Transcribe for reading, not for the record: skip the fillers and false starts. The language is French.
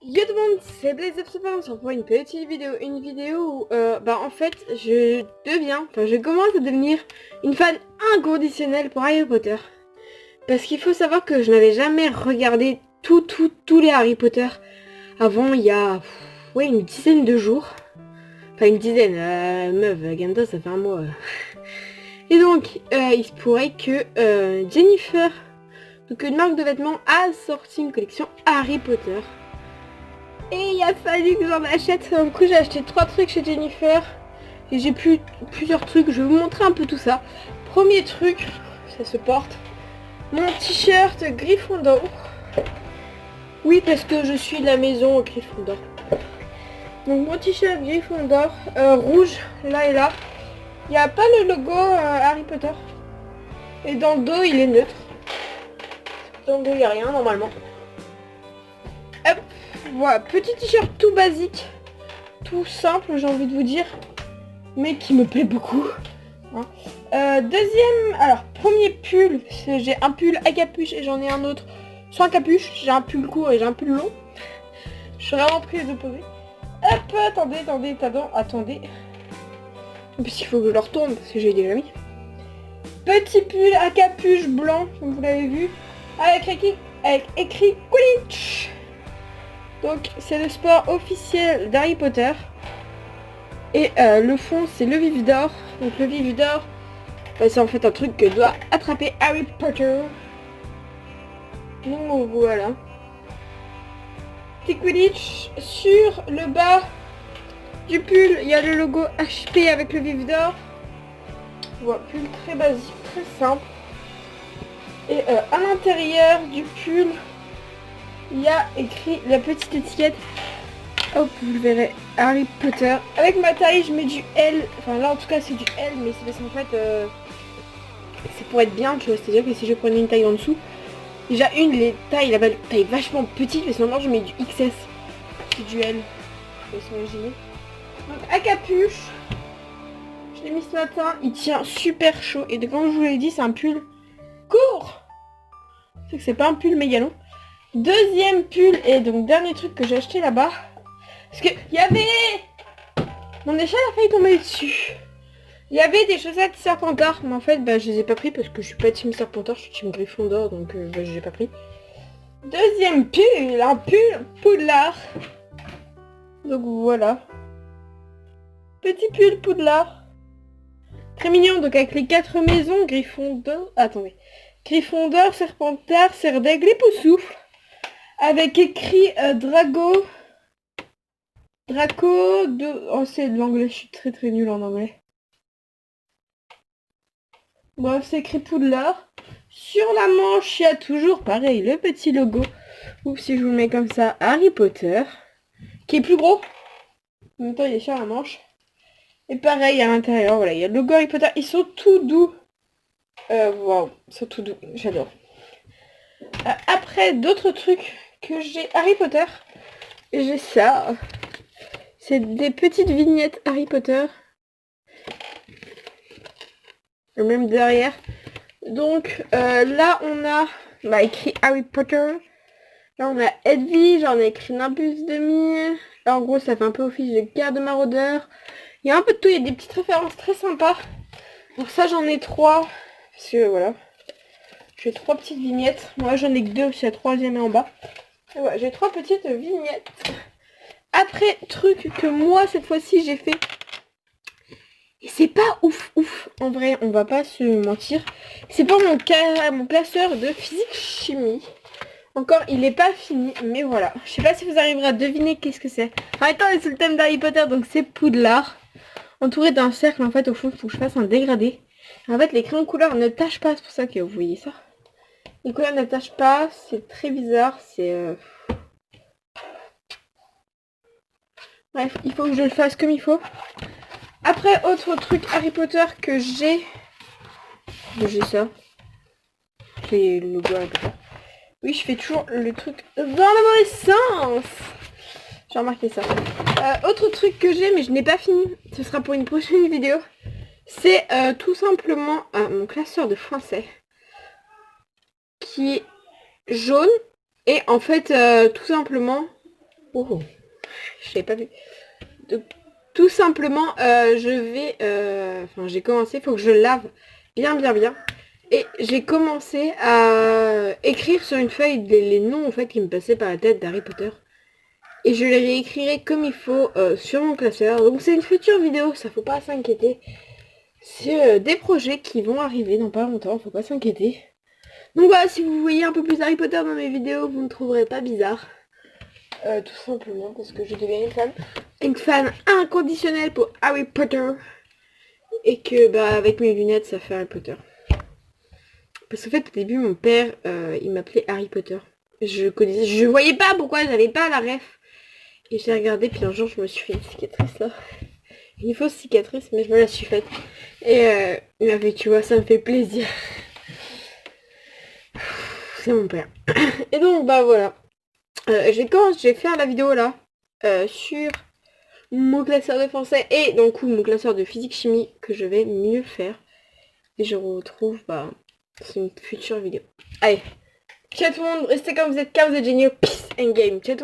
Yo tout le monde, c'est Blaze of Super, on se retrouve pour une petite vidéo, où en fait je commence à devenir une fan inconditionnelle pour Harry Potter. Parce qu'il faut savoir que je n'avais jamais regardé tous les Harry Potter avant il y a une dizaine de jours. Enfin une dizaine, meuf, Ganda ça fait un mois. Et donc il se pourrait que Jennifer, donc une marque de vêtements, a sorti une collection Harry Potter. Et il a fallu que j'en achète. Du coup j'ai acheté 3 trucs chez Jennifer. Et j'ai plusieurs trucs. Je vais vous montrer un peu tout ça. Premier truc, ça se porte. Mon t-shirt Gryffondor. Oui, parce que je suis de la maison Gryffondor. Donc mon t-shirt Gryffondor, rouge, là et là. Il n'y a pas le logo Harry Potter. Et dans le dos, il est neutre. Dans le dos, il n'y a rien normalement. Hop, voilà, petit t-shirt tout basique. Tout simple, j'ai envie de vous dire. Mais qui me plaît beaucoup. Hein. Deuxième, alors premier pull, j'ai un pull à capuche et j'en ai un autre sans capuche. J'ai un pull court et j'ai un pull long. Je suis vraiment pris les opposés. Hop, attendez. En plus il faut que je le retourne parce que j'ai déjà mis. Petit pull à capuche blanc, comme vous l'avez vu, avec écrit Quidditch. Donc c'est le sport officiel d'Harry Potter. Et le fond c'est le vif d'or. Donc le vif d'or, c'est en fait un truc que doit attraper Harry Potter. Donc voilà. Petit Quidditch. Sur le bas du pull, il y a le logo HP avec le vif d'or. Voilà, pull très basique, très simple. Et à l'intérieur du pull, il y a écrit la petite étiquette. Hop, vous le verrez, Harry Potter. Avec ma taille, je mets du L. Enfin là en tout cas c'est du L, mais c'est parce qu'en fait c'est pour être bien, tu vois. C'est-à-dire que si je prenais une taille en dessous, déjà les tailles, la taille vachement petite, mais sinon je mets du XS. C'est du L. Je vais s'imaginer. Donc à capuche, je l'ai mis ce matin, il tient super chaud. Et comme je vous l'ai dit, c'est un pull court. C'est que c'est pas un pull méga long. Deuxième pull, et donc dernier truc que j'ai acheté là-bas. Parce que il y avait... Mon échelle a failli tomber dessus. Il y avait des chaussettes Serpentard, mais en fait je les ai pas pris parce que je suis pas team Serpentard, je suis team Gryffondor, donc je les ai pas pris. Deuxième pull, un pull Poudlard. Donc voilà. Petit pull Poudlard. Très mignon, donc avec les 4 maisons, Gryffondor... Attendez. Gryffondor, Serpentard, Serdaigle et Poussoufle. Avec écrit Draco de... Oh, c'est de l'anglais, je suis très nulle en anglais. Bref, c'est écrit Poudlard. Sur la manche, il y a toujours, pareil, le petit logo. Ou si je vous le mets comme ça, Harry Potter. Qui est plus gros. En même temps, il est sur la manche. Et pareil, à l'intérieur, voilà, il y a le logo Harry Potter. Ils sont tout doux. Waouh, ils sont tout doux, j'adore. Après, d'autres trucs que j'ai Harry Potter. J'ai ça. C'est des petites vignettes Harry Potter. Même derrière. Donc là on a écrit Harry Potter. Là on a Hedwig, j'en ai écrit Nimbus 2000. Là en gros ça fait un peu office de garde maraudeur. Il y a un peu de tout, il y a des petites références très sympas. Donc ça j'en ai 3. Parce que voilà. J'ai 3 petites vignettes. Moi j'en ai que 2 aussi, la troisième est en bas. Et voilà, j'ai 3 petites vignettes. Après, truc que moi cette fois-ci j'ai fait. Et c'est pas ouf. En vrai, on va pas se mentir. C'est pour mon classeur de physique-chimie. Encore, il est pas fini, mais voilà. Je sais pas si vous arriverez à deviner qu'est-ce que c'est. En même temps, c'est le thème d'Harry Potter, donc c'est Poudlard. Entouré d'un cercle, en fait, au fond, il faut que je fasse un dégradé. En fait, les crayons couleur ne tachent pas, c'est pour ça que vous voyez ça. Les couleurs ne tachent pas, c'est très bizarre, c'est... Bref, il faut que je le fasse comme il faut. Après, autre truc Harry Potter que j'ai... J'ai ça. C'est le logo Harry Potter. Oui, je fais toujours le truc dans le mauvais sens. J'ai remarqué ça. Autre truc que j'ai, mais je n'ai pas fini. Ce sera pour une prochaine vidéo. C'est tout simplement mon classeur de français. Qui est jaune. Et en fait, tout simplement... Oh, je l'ai pas vu. Donc, tout simplement, je vais... Enfin, j'ai commencé, il faut que je lave bien. Et j'ai commencé à écrire sur une feuille les noms en fait qui me passaient par la tête d'Harry Potter. Et je les réécrirai comme il faut sur mon classeur. Donc c'est une future vidéo, ça faut pas s'inquiéter. C'est des projets qui vont arriver dans pas longtemps, faut pas s'inquiéter. Donc voilà, si vous voyez un peu plus Harry Potter dans mes vidéos, vous ne trouverez pas bizarre. Tout simplement parce que je deviens une fan inconditionnelle pour Harry Potter. Et que bah avec mes lunettes ça fait Harry Potter. Parce qu'en fait au début mon père il m'appelait Harry Potter. Je voyais pas pourquoi j'avais pas la ref. Et j'ai regardé puis un jour je me suis fait une cicatrice là. Une fausse cicatrice mais je me la suis faite. Et il m'a fait tu vois ça me fait plaisir. C'est mon père. Et donc bah voilà. Je vais faire la vidéo là. Sur mon classeur de français et donc mon classeur de physique chimie que je vais mieux faire. Et je retrouve bah c'est une future vidéo. Allez, ciao tout le monde, restez comme vous êtes car vous êtes géniaux. Peace and game. Ciao tout le monde.